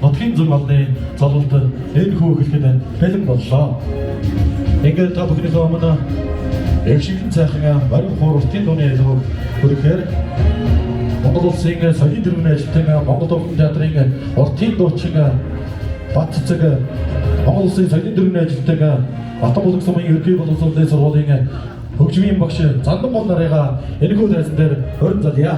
нутгийн зөв малны цололт энэ хүү хэлэхэд бэлэн боллоо. Ингээд та бүхнийхээ өмнө Эгшигэн цайхан барин хууралтын дууны ялгыг хүрэхээр Монгол улсын соёлын тэргүүний ажилтан Монгол Улсын театрын уртын дуучин Бат цэцэг Монгол улсын соёлын тэргүүний ажилтан Батан булаг сумын ерөнхий боловсролын сургуулийн хөгжмийн багш Зандан бол нарыгаа энэхүү тайзан дээр хорин залъя.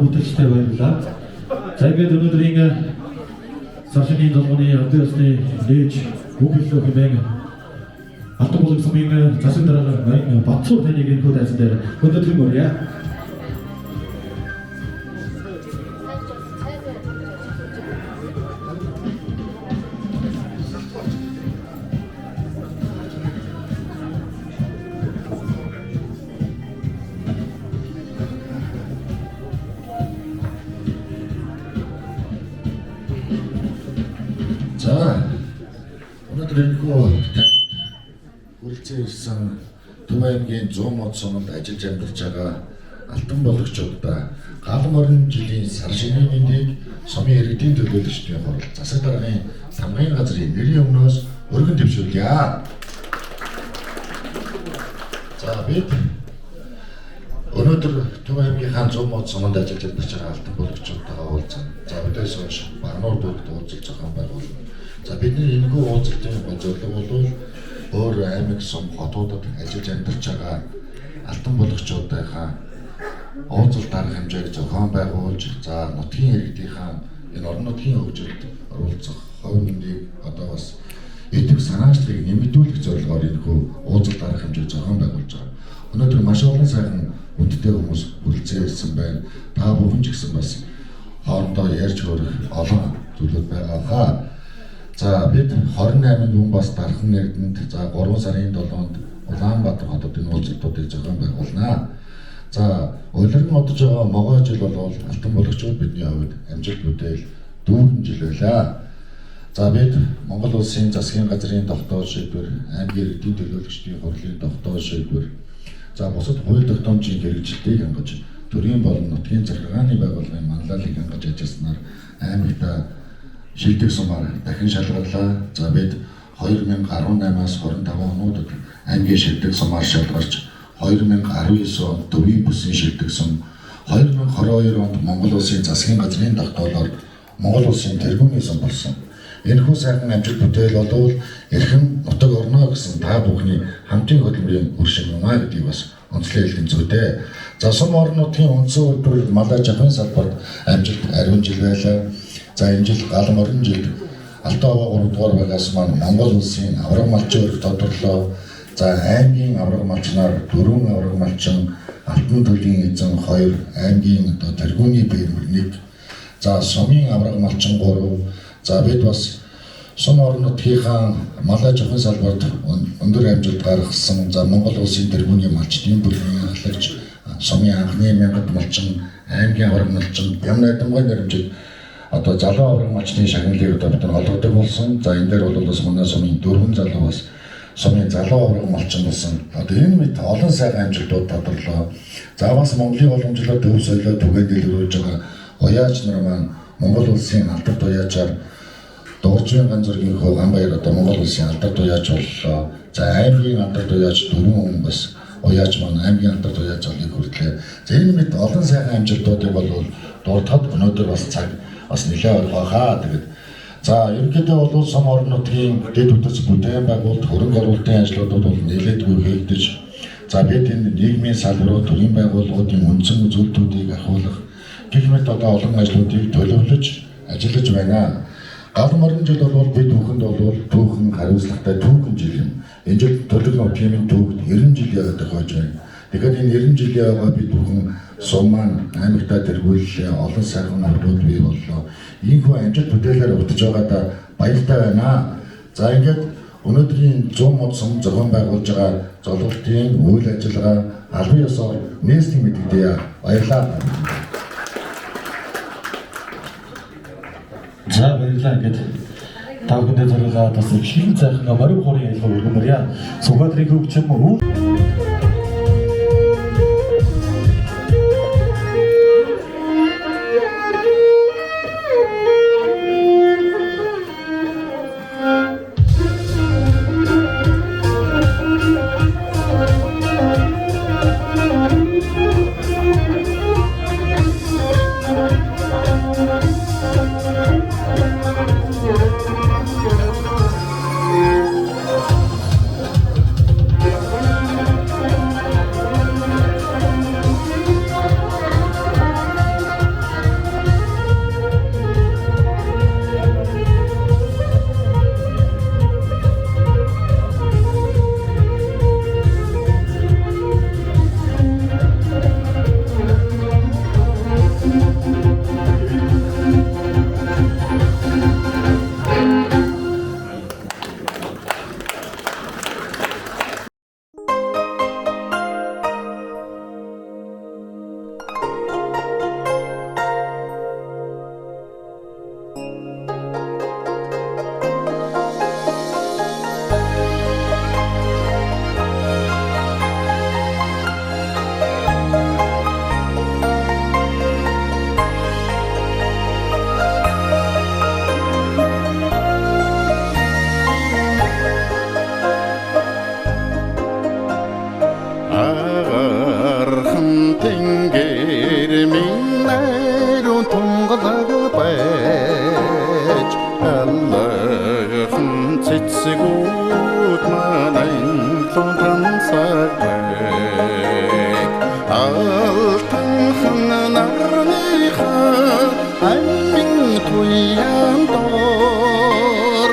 Бүтээгчтэй баярлалаа. За ингээд өнөөдрийн саршины долгооны албан ёсны нээж үг хэллөө хэмээн Алдан булаг сумын засаг дарга Ноён Батцуур таныг энэ хүүд айсан дээр өнөөдрийн мөрья. За, өнөөдөр энэхүү хүрэлцэн ирсэн Төв аймгийн 100 мод суманд ажиллаж амьдарч байгаа алтан болгогчдаа галан орон жилийн сар шинийн мэндийг сумын иргэдийн төлөөлөгчдийн хурал засаг даргын тамгын газрын нэрийн өмнөөс өргөн дэвшүүлье. За бид өнөөдөр Төв аймгийнхаа 100 мод суманд ажиллаж амьдарч байгаа алтан болгогчдтойгоо уулзсан. За өдөөс хойш Барнуур бүрт уулзалт зохион байгуулсан. За бидний энэхүү уулзалтын зорилго бол өөр аймаг сум хотуудад ажиллаж амьдарч байгаа алтан болгогчдынхаа уулзалт арга хэмжээг зохион байгуулж, за нутгийн иргэдийнхаа энэ орон нутгийн хөгжилд оруулах хувь мэндийг одоо бас идэв санаачлалыг нэмэгдүүлэх зорилгоор энэхүү уулзалт арга хэмжээг зохион байгуулж байгаа. Өнөөдөр маш олон сайхан хүндтэй хүмүүс хүрэлцэн ирсэн байна. Та бүхэн ч гэсэн бас хоорондоо ярьж хөрөх олон зүйлүүд байгаа. За бид 28-нд мөн бас дархан нэрдэнд за 3 сарын 7-нд Улаанбаатар хотод энэ уулзалтуудыг зохион байгуулнаа. За улиран одож байгаа могой жил бол алтан болгогчид бидний хувьд амжилт бүтээл дүүрэн жил байлаа. За бид Монгол улсын засгийн газрын тогтоол шийдвэр, аймгийн иргэдийн төлөөлөгчдийн хурлын тогтоол шийдвэр, за бусад хууль тогтоомжийн хэрэгжилтийг хангаж төрийн болон нутгийн захиргааны байгууллагын манлайлалыг хангаж ажилласнаар аймагта шилдэг сумаар дахин шалгарлаа. За бид 2018-аас 25 онуудад аймгийн шилдэг сумаар шалгарч 2019 онд төвийн бүсийн шилдэг сум, 2022 онд Монгол улсын засгийн газрын тогтоолоор Монгол улсын тэргүүний сум болсон. Энэхүү сайхан амжилт бүтээл болвол эрхэм нутаг орно гэсэн та бүхний хамтын хөдөлмөрийн үр шин юм аа гэдгийг бас онцлог хэлэх зүйтэй. За сум орон нутгийн үндсэн үйлдвэр малай жахын салбарт амжилт ариун жил байлаа. За энэ жил галан орон жилд Алтан аваа 3 дугаар байгаас маань Монгол улсын авраг малчин өрг тодорлоо. За аймгийн авраг малчнаар 4 авраг малчин, алтан төлгийн эзэн 2, аймгийн одоо тэргүүний бэрмэр 1, за сумын авраг малчин 3. За бид бас сум орон нутгийнхаа малай жахын салбарт өндөр амжилт гаргасан. За Монгол улсын тэргүүний малчдын бүлгийн ахлагч, сумын анхны мянгад малчин, аймгийн авраг малчин, ямар найдамгай нэрмжид одоо залуу авраг малчны шагналыг одоо бид олгодог болсон. За энэ дээр бол бас манай сумын 4 залуу бас сумын залуу авраг малчин болсон. Одоо энэ мэт олон сайхан амжилтууд тодорлоо. За бас Монголын боломжлоо төв соёлоо түгээн дэлгэрүүлж байгаа уяач нар маань Монгол улсын алдарт уяачаар Дууржийн ганцоргийн хөө Ганбаяр одоо Монгол улсын алдарт уяач боллоо. За аймгийн алдарт уяач 4 хүн бас уяач маань аймгийн алдарт уяач олыг хүртлээ. За энэ мэт олон сайхан амжилтуудыг бол дуртахад өнөөдөр бас цаг бас нэлээд хаа тэгээд за ерөнхийдөө бол сум орон нутгийн дэд үтс бүтээн байгуулалт хөрөнгө оруулалтын ажлуудад бол нэлээдгүй хийгдэж, за бид энэ нийгмийн салбарууд төрийн байгууллагуудын үндсэн үзүүлэлтүүдийг ахиулах гэх мэт одоо олон ажлуудыг төлөвлөж ажиллаж байна. Галан орон жил бол бид бүхэнд бол түүхэн хариуцлагатай түүхэн жил юм. Энэ жил төлөв нутгийн түүхд 90 жил яваад байгаа байна. Тэгэхээр энэ 90 жилийн яваа бид бүхэн сум маань аймагтаа тэргүүлээ, олон сайхан нөхрүүд бий боллоо. Ийхүү амжилт бүтээлээр утж байгаадаа баяртай байна. За ингээд өнөөдрийн 100 мод сум зохион байгуулж байгаа золголтын үйл ажиллагаа албан ёсоор нээсний мэдэгдэе. Баярлалаа. За баярлалаа. Ингээд та бүхэндээ зориулаад бас хэн сайхан морин хуурын ялгаа өргөмөрья. Сүхбаатрын хөгжим амин туян дор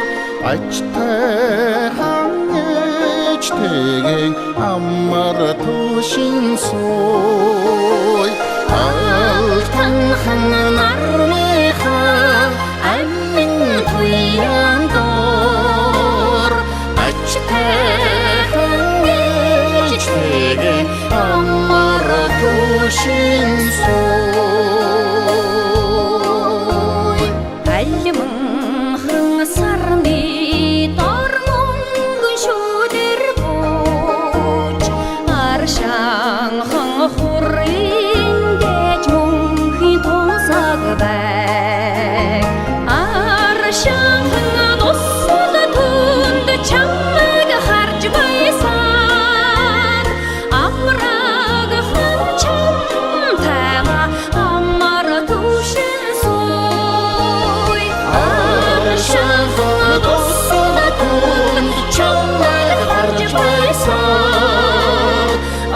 ачтай хангэж тэгэн амар тушин сой алтан нарныхаа амин туян дор ачтай хангэж тэгэн амар тушин сой алимхан сарны дормон шүдэр бууч аршанхан хурын дэж мөнхийн тусаг бай аршанхан дуссал түнд чамайг харж байсан амраг хан чамтайга амар түшин сой аршанхан дуссал түнд чамайг харж байсан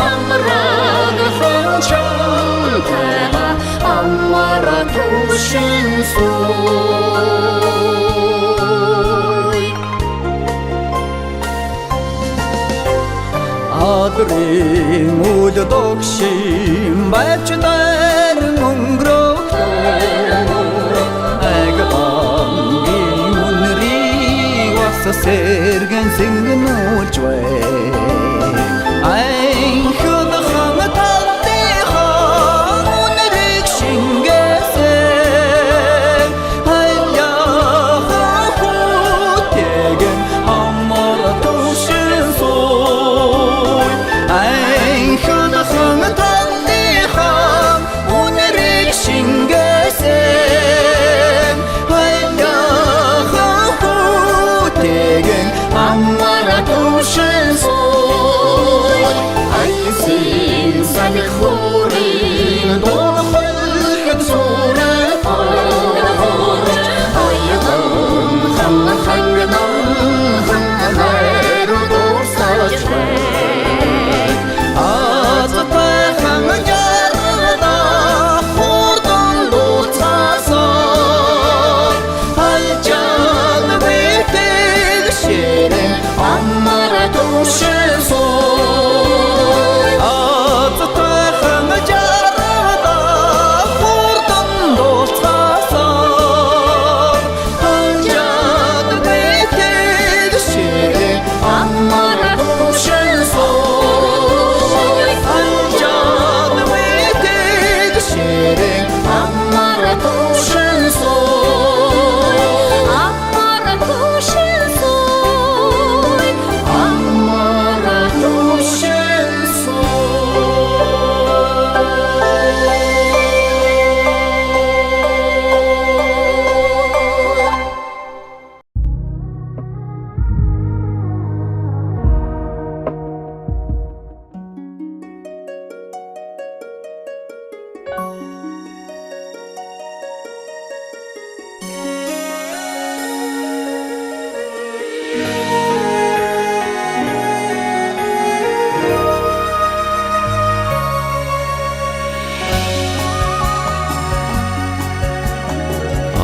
амраг хан чамтайга амар түшин сой Адрын үл догшин бачтар мөнгөрөх агбангийн үнрийг бас сэргэн сингнүүлж бай айн хөдөхөн талтайхан үнрийг шингээсэн хаяхан хүтэгэн амар түшин сой айн хөдөхөн талтайхан үнрийг шингээсэн хаяхан хүтэгэн амар түшин сой айсин санихурин дохолхын сурапор айгам ханганам хангару дурсаж Азтайхан ярда хурдан дуцасан хайжан битэг ширэн амар түшин сой Азтайхан ярда хурдан дуцасан хайжан битэг ширэн амар түшин сой хайжан битэг ширэн амар түшин сой амар түшин сой амар түшин сой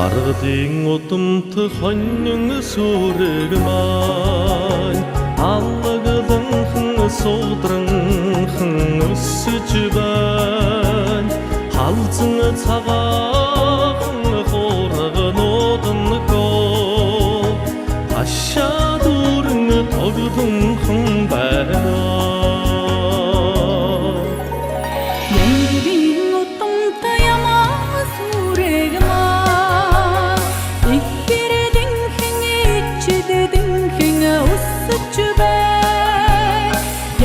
Аргадын удамт хонин сүрэг маань аллагданхан суудранхан өсөж байна халзан цагаахан хуурганууд нөхөө ашаа дүрэн тогдонхан байна Янгын утамтай ямаа сүрэгмаа Игбэрдэнхэн ичдэдэнхэн өсөж бай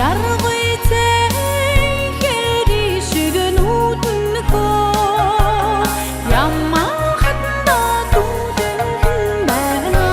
Яргой зэхэр ишиг нүүднөхөө Ямаа хатна дүүдэнхэн байна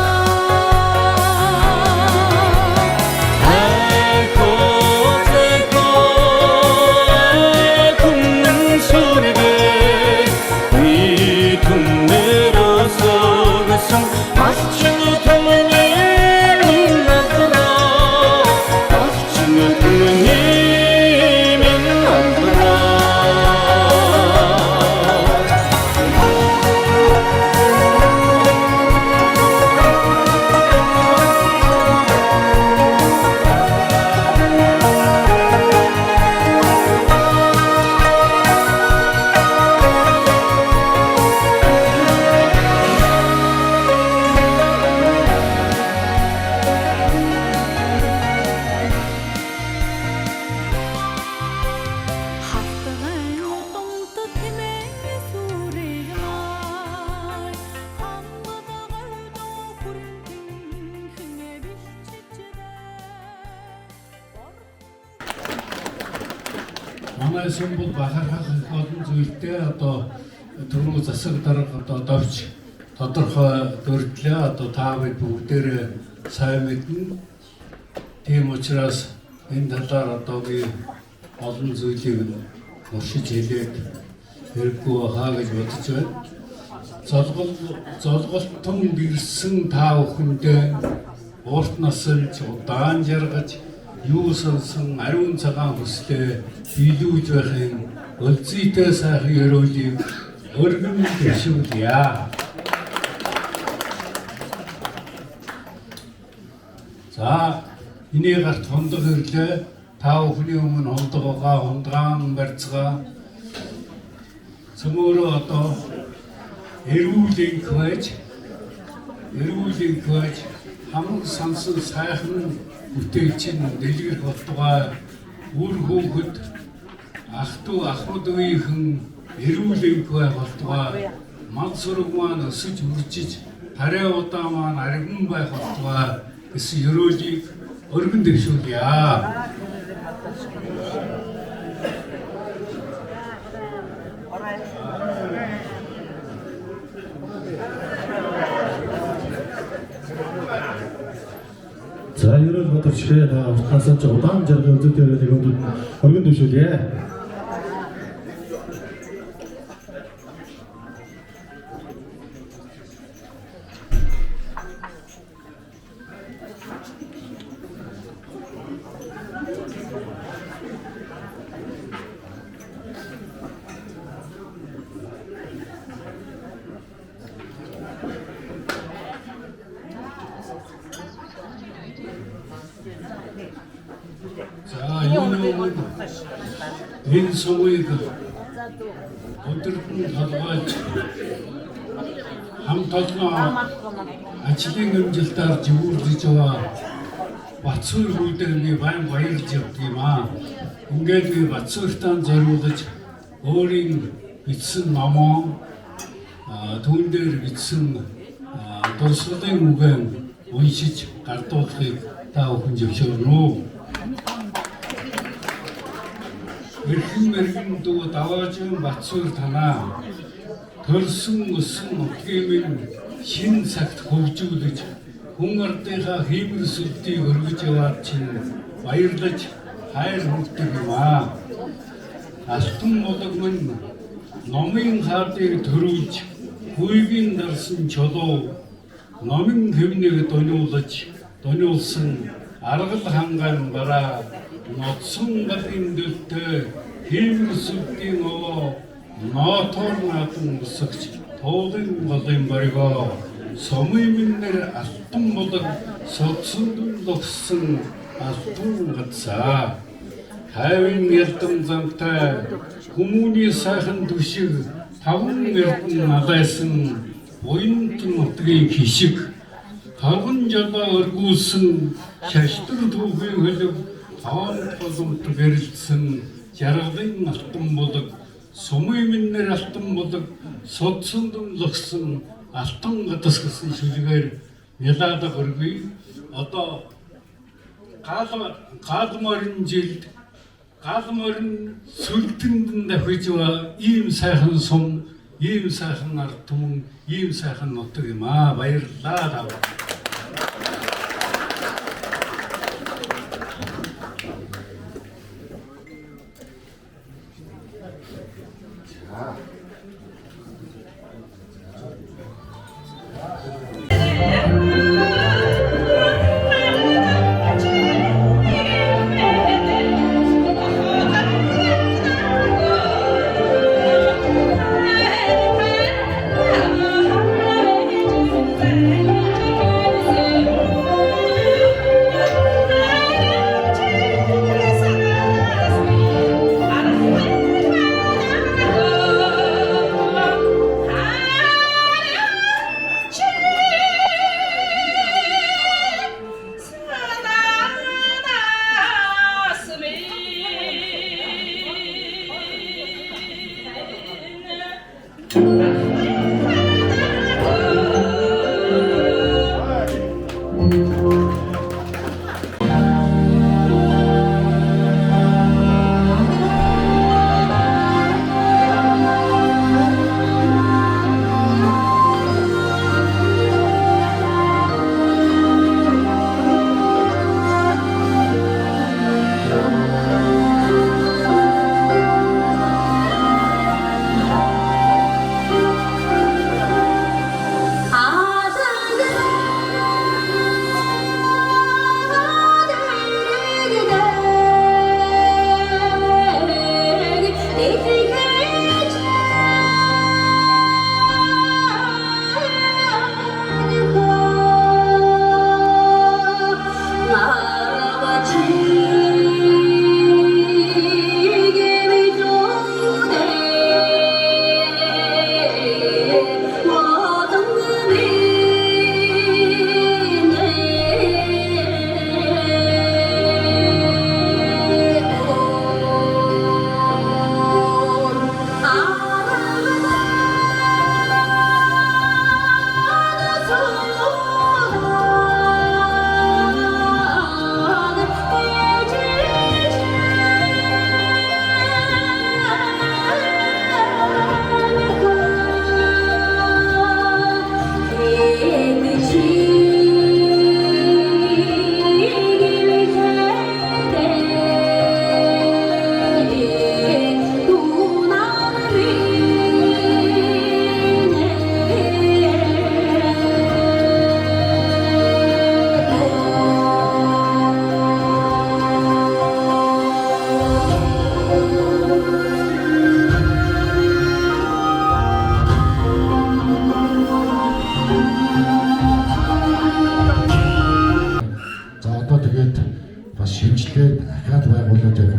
манай сүмбэл бахархах их олон зүйлтэй одоо түрүү засаг дарга одоо довч тодорхой дурдлаа одоо та бид бүгдээрээ сайн мэднэ. Тийм учраас энэ талаар одоо би олон зүйлийг уншиж хэлээд хэрэггүй хаа гэж бодож байна. Золголтон бирсэн та бүхэндээ урт насалж удаан жаргаж юу сонсон ариун цагаан хүслээ биелүүлж байхын өлзийтэй сайхан ёроолыг өргөн дэвшүүлье. За энийг гарт хондог ирлээ. Та бүхний өмнө хондгаан барьцгаа цөмөрөө одоо эрүүлэн байж хамаг сансан сайхан бүтээлчин дэлгэр болтугай үр хөөхөд ах トゥ ахмад үеийнхэн эрүүлэн болтугай мал сураг маань өсөж үржиж хараа удаа маань аргин байх болтугай гэсэн ёроолыг өргөн дэвшүүлье. За ерөөл бодорчгээ уртнасаа ч удаан жаргал үзүүлдээр өгөөд өргөн дэвшүүлье. За энэ сувыг өдөртөн толгойж хамт олон ажлын амжилтаар живүүлж байгаа Батсуур хүүдээр би баярлж явдаг юм аа. Ингээд би Батсууртаа зориулж өөрийн бичсэн номоо түүн дээр бичсэн дурсгалын үгэн уншиж гардуулахыг та бүхэн зөвшөөрнө. Эрхэн дүү даваажин Батсуур танаа төрсөн өссөн нутгийн шин цагт хөгжүүлж хүн ардынхаа хиймэр сүлдийг өргөж яваад чинь баярлаж хайр хүрдэг юм аа. Алтан болог минь номын хаадыг төрүүлж хүйгийн дарсан чулуу номын хэвнийг дониулсан аргал хангаан бараа ноцсон гатын дэвтэй хиймэр сүлдийн овоо ноотор наатан өсөгч туулын голын баригоо сомын миннэр алтан болог содсонд логсон алтан гацаа хайвын ялдан замтай хүмүүний сайхан түшиг таван эрдэн надайсан буянт нутгийн хишиг тарган жабаа өргүүлсэн шаштар түүхийн хөлөг таан толомт гэрэлсэн жаргалын алтан болог сумын миннэр алтан болог содсонд логсон алтан гадас гэсэн шүлгээр ялаад өргөе. Одоо гаалмарын жилд гаалмарын сүлдэнд давхиж байгаа ийм сайхан сум, ийм сайхан ард түмэн, ийм сайхан нутаг юм аа. Баярлалаа. Thank you.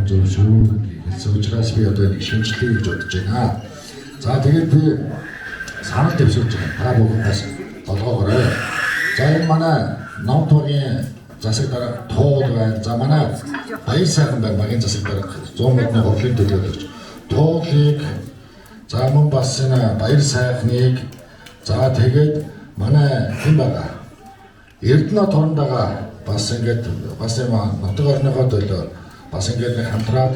зөв шүү гэсэн учраас би одоо нэг шинжилгээ хийж бодож байна. За тэгээд би санал дэвшүүлж байгаа. Та бүхнээс толгоогоорой. За энэ манай Намтуугийн засаг дарга Туул байна. За манай Баяр сайхан байна. Магийн засаг дарга 100 модны хурлын төлөөлөгч Туулыг, за мөн бас энэ Баяр сайхныг, за тэгээд манай хэн байгаа? Эрдэнэт хоорондоо бас ингээд бас юм нутаг орныхоо төлөө бас ингээд нэг хамтраад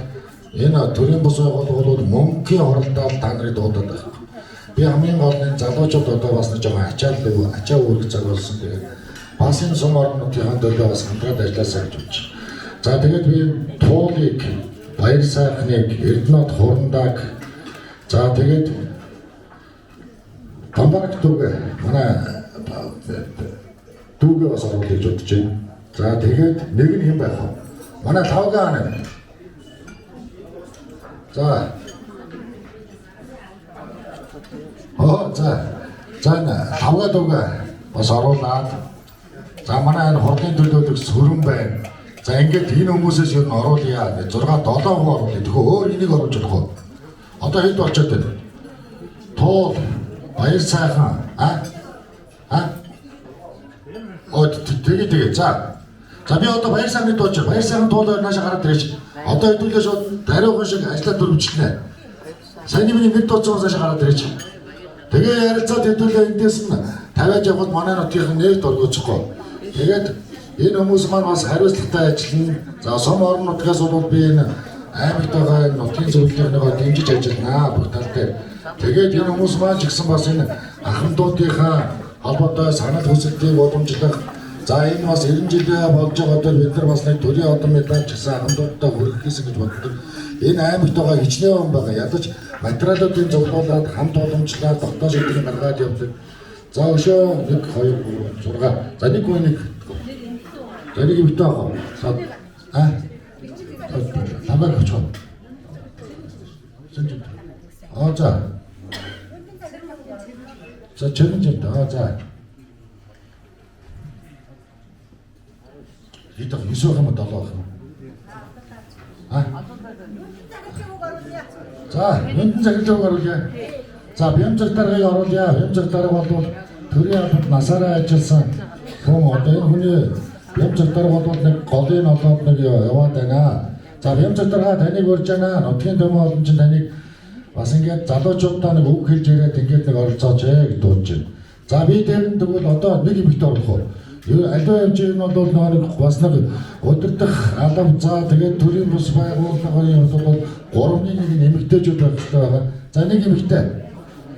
энэ төрийн бус байгууллагууд мөнгөний хоролдоод та нарыг дуудаад байна. Би хамгийн гол нь залуучууд одоо бас нэг жоохон ачаа үүрэг зориулсан. Тэгээд бас энэ сум орнуудын төлөө бас хамтраад ажилласаа гэж бодож. За тэгээд би Туулыг, Баяр сайхныг, Эрдэнэт хоорондоо, за тэгээд Тамбарт дүүгээ манай дүүгээ бас оруулах гэж бодож байна. За тэгээд нэг нь хэн байх вэ? Манай Тавгаан. За. За Тавгаа дүүгээ бас оруулаад. За манай энэ хурлын төлөөлөгч Сүрэн байна. За ингээд энэ хүмүүсээс юу н оруулъя. 6 7 хүн оруулъя. Тэгэхээр өөр энийг оруулж болох уу? Одоо хэд болчиход байна? Туул, Баяр сайхан, тэгээд за би одоо Баяр сайхны дууч, Баяр сайхан Туулаар наашаа гараад ирээч. Одоо хэдүүлээ шууд даруйхан шиг ажиллаад дөрвчлээ. Саяны миний мэд дууцсан наашаа гараад ирээч. Тэгээ ярилцаад хэдүүлээ эндээс нь тавиаж явбал манай нутгийн нэр дөрвөцөхгүй. Тэгээд энэ хүмүүс маань бас хариуцлагатай ажиллана. За сум орон нутгаас бол би энэ аймагт байгаа нутгийн зөвлөлтөөгөө дэмжиж ажиллана бүх талтай. Тэгээд энэ хүмүүс маань ч гэсэн бас энэ ахмадуудынхаа холбоотой санал хүсэлтийг уламжлах. За энэ бас 90 жилээ болж байгаа бид нар бас нэг төрийн одон медаль ч гэсэн ахмадуудтай хүргэх гэсэн гэж боддог. Энэ аймагт байгаа хичнээн хүн байгаа. Ядаж материалуудын зөвлөлд хамт уламжлаад тогтоож идэхийг гаргаад явдаг. За өшөө 1 2 3 6. За нэг хүн нэг. За нэг битээ авах. Тамбар очоо. За. За чөлөнжтэй. За. Хэд их 9 юм 7 юм. За, хэдэн цагт оруулъя. За, бямцаг даргаыг оруулъя. Бямцаг дарга бол төрийн албанд насаараа ажилласан хүн одоо энэ хүний бямцаг дарга бол нэг голын олоод нэг яваад байна. За, бямцаг дарга таныг урьж байна. Нутгийн төмөн олон ч таныг бас ингээд залуучуудаа нэг үг хэлж яриад ингээд нэг оролцооч гэж дуудаж байна. За, би дээр нь тэгвэл одоо нэг юмхтэй оруулах уу? Аливаа хэмжээнд бол нэг бас нэг удирдах алав за тэгээд төрийн бус байгууллагын бол 3-ны 1 нэмэгтэйчүүд байх хэрэгтэй байгаа. За нэг нэмэгтэй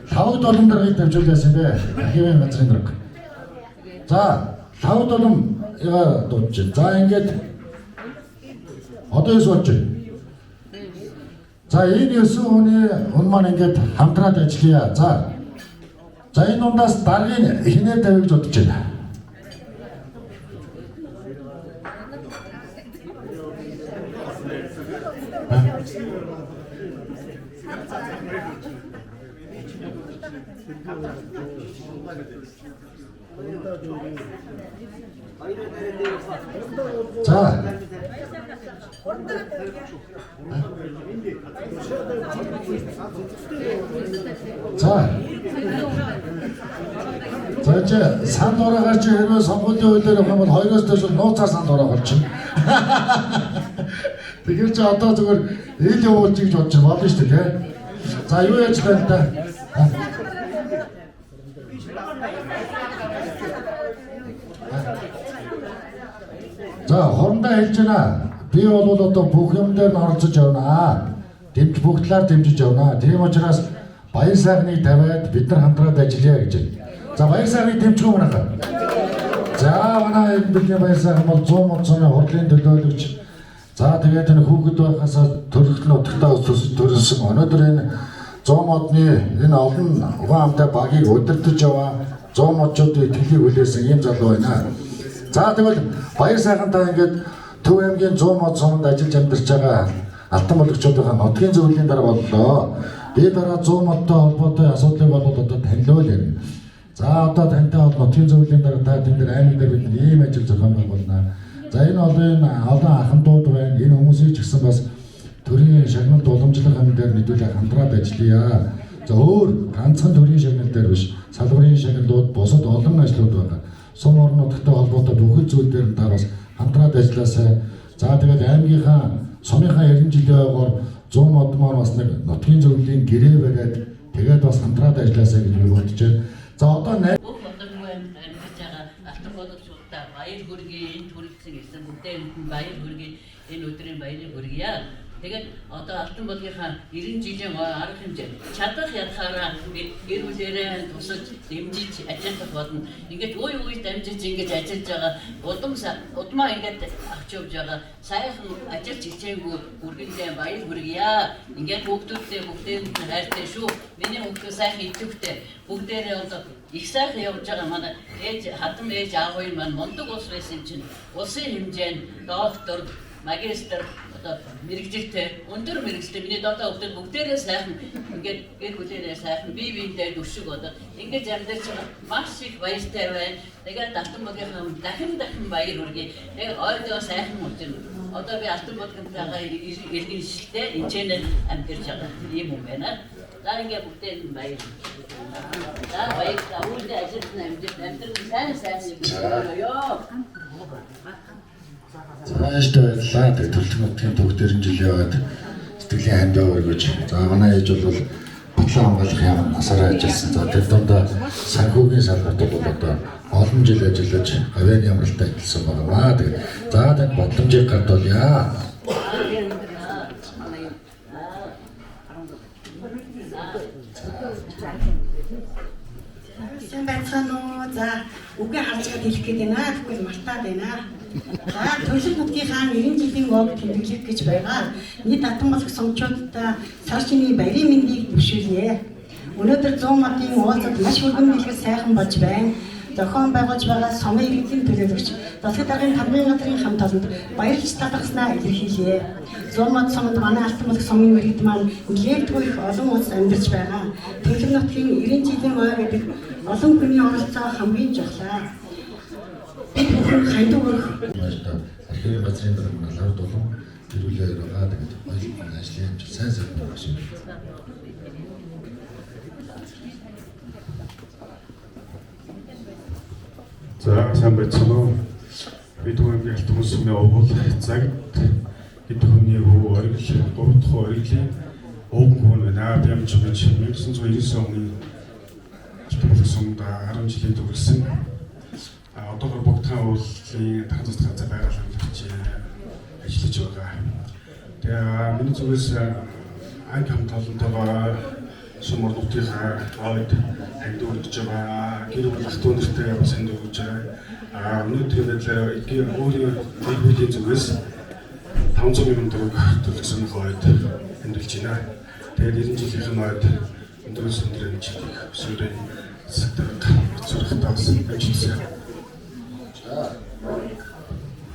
5 долларын даргаыг тавьжуулсан бэ. Ахивын газрын дарга. За 5 доллар яа дуудаж. За ингээд одоо ясууч. За энэ 9 хүний хүн маань ингээд хамтраад ажиллая. За энэ ундаас даргыг хинээр тавих гэж бодож байна. За санд ороогаар чи хэрвээ сонгуулийн хуулиар явах юм бол 2-оос дээш нууцаар санд ороо гарчихна. Тэгэхээр чи одоо зүгээр ил явуулж гэж бодож болно шүү дээ. За юу яаж байна та? За хорондоо хэлж байна. Би бол одоо бүх юм дээр оролцож явна. Бүх талаар дэмжиж явна. Тийм учраас Баяр сайхныг тавиад бид нар хамтраад ажиллая гэж байна. За Баяр сайхныг дэмжих юм байна. За манай бидний Баяр сайхан бол 100 модны хурлын төлөөлөгч. За тэгээд энэ хүүхэд байхаас төрөлхтөн утгатай төрөлсөн. Өнөөдөр энэ 100 модны энэ олон ухаантай багийг удирдах яваа 100 модчуудын итгэлийг хүлээсэн ийм залуу байна. За тэгвэл Баяр сайхантай ингээд Төв аймгийн 100 мод суманд ажиллаж амьдарч байгаа алтан болгочдын нутгийн зөвлөлийн дараа боллоо. Би дараа 100 модтой холбоотой асуудлыг бол одоо танилуул ярина. За одоо тантай бол нутгийн зөвлөлийн дараа та тэнд аймаг дээр бид ийм ажил зохион байгуулна. За энэ олон ахмадууд байна. Энэ хүмүүсийг ч гэсэн бас төрийн шагналд уламжлах хам дээр нийлүүлэх хамтраад ажиллая. За өөр ганцхан төрийн шагнал дээр биш, салбарын шагналууд бусад олон ажлууд байгаа. Сум орнуудтай холбоотой бүхэл зүйл дээр та бас хамтраад ажилласаа. За тэгээд аймгийнхаа сумынхаа 90 жилийн ойгоор 100 мод маань бас нэг нутгийн зөвлөлийн гэрээ бариад тэгээд бас хамтраад ажилласаа гэж би бодож байна. За одоо Бүх одоогүй амьдарч байгаа алтан боловсруулалтаа баяр хүргэе, энэ төрөлсөн гэсэн бүтээн баяр хүргэе, энэ өдрийн баярыг хүргье. Тэгээд одоо алтан болгийнхаа 90 жилийн арга хэмжээ чадах ятгаараа гэр бүлээрээ тусаж дэмжиж ажиллах болно. Ингээд үе дамжиж ингэж ажиллаж байгаа удмаа ингээд авч явж байгаа сайхан ажиллаж хичээгүй үргэлжлэн баяр хүргье. Ингээд хүүхдүүдтэй бүгдээ хайртай шүү. Миний хүүхдүүд сайхан идэвхтэй бүгдээрээ одоо их сайхан явж байгаа манай хатам ээж аав хоёр маань мундаг ус байсан чинь улсын хэмжээнд доктор, магистр одоо мэрэгжилтэй өндөр мэрэгжилтэй миний додоо хүүхдүүд бүгдээрээ сайхан ингээд гэр бүлээрээ сайхан бие биендээ дүшиг одоо ингээд амьдарч байгаа маш их баяртай байна. Тэгээд алтан болгийнхаа дахин баяр хүргэе. Тэгээд ойдоо сайхан үлдэн. Одоо би алтан болгийнхаа иргэн шилтэй энэчнээ амьдарч байгаа юм байна. За ингээд бүгдээ баяр. За баяр уулдаа ажиллаж амьдарч сайн ёо. Зааштай баярлалаа. Тэгээд төрөлх нутгийн төвд 90 жилийн яваад сэтгэлийн хандаа өргөж. За манай ээж бол батлан хамгаалах яам насаараа ажилласан. За тэр дундаа санхүүгийн салбарт бол одоо олон жил ажиллаж авианы амралтад ажилласан байна. Тэгээд за тэр бодломжийг гардуулъя. Сайн байцгаана уу. За үгээ харж байгаа хэлэх гээд байна. Тэгвэл мартаад байна. За төрөлх нутгийнхаа 90 жилийн ог тэмдэглэх гэж байгаа. Нийт алтан болго сумчуудаа сар шинийн баярын мэндийг дэвшүүлье. Өнөөдөр 100 модын уулзалт маш өргөн бэлгэл сайхан болж байна. Зохион байгуулж байгаа сумын иргэдийн төлөөлөгч засаг даргын 5 газрын хамт олонд баярлж талархснаа илэрхийлье. 100 мод сумд манай алтан болго сумын иргэд маань нэлээдгүй их олон улс амьдарч байгаа. Төрөлх нутгийн 90 жилийн ой гэдэг олон хүний оролцоо хамгийн чухал. Бид бүхэн хандив өрх архивын газрын дарга налард болон гэрүүлээ байгаа. Тэгээд хоёулын ажлын амжилт сайн байна. За сайн байцгаана уу. Бид түрүүний алтан болго сумын овол цагт гэдэг хүний хүү оргил 3 дахь оргилын өвгөн хүн байна. Би амж гэж 1999 оны алтан болго сумд 10 жилийн төрөлсөн. Одоогор Богдхан уулын дахин засгийн байгалийн ажиллаж байгаа. Тэгээ миний зүгээс анги хамт олонтойгоо сум орнуудынхаа ойд амьдуулж байгаа. Гэр бүл ах トゥ нэртэй бас амьдуулж байгаа. Өнөөдрийн байдлаар өөрийн гэр бүлийн зүгээс 500 мянган төгрөг төлсөн ойд амьдуулж байна. Тэгээд 90 жилийн ойд өндөрс өндрийн жилийн өсвөрийн сэтгэг зурхтаа бас ажилласан.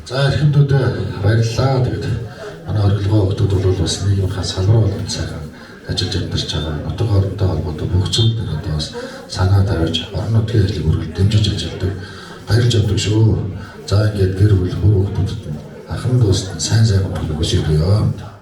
За эрхэмдүүдээ баярлалаа. Тэгээд манай оргилгоо хүмүүс бол бас нийгмийн салбар болгон сайхан ажиллаж амьдарч байгаа. Нутаг хоорондоо холбоотой бүх зүйл дээр одоо бас санаа тавьж орон нутгийн ажлыг өргөл дэмжиж ажилладаг. Баярлж авдаг шүү. За ингээд гэр бүл хүмүүст ахын дүүс сайн төлөв хүсье. 508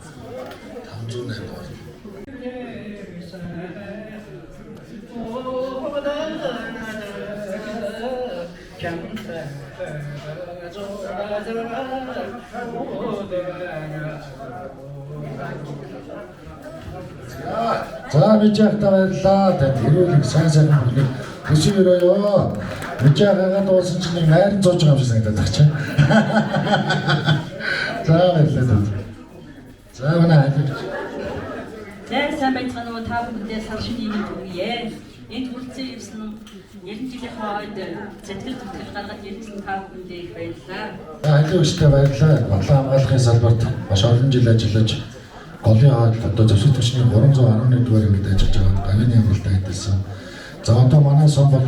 За бичээхтэй баярлалаа. Тэгээд хэрүүлэг сайн бүхнийг хүсье өрөөё. Бичээхээ дуусан чинь нэг найран зууж байгаа юм шиг санагдаад байна чинь. За баярлалаа. За манай хайр. сайн байцгаана уу та бүхэндээ сар шинийн мэнд хүргье. Энэ хүрэлцэн ирсэн 90 жилийн хойд сэтгэл хөдлөл гаргаж ирсэн та бүхэндээ их баярлалаа. Хайр өстэй баярлалаа. Батлан хамгаалахын салбарт маш олон жил ажиллаж голын хойд одоо зөвсөд түвшний 311 дугаар ангид ажиллаж байгаа. Авианы амралтад ажилласан. За одоо манай сум бол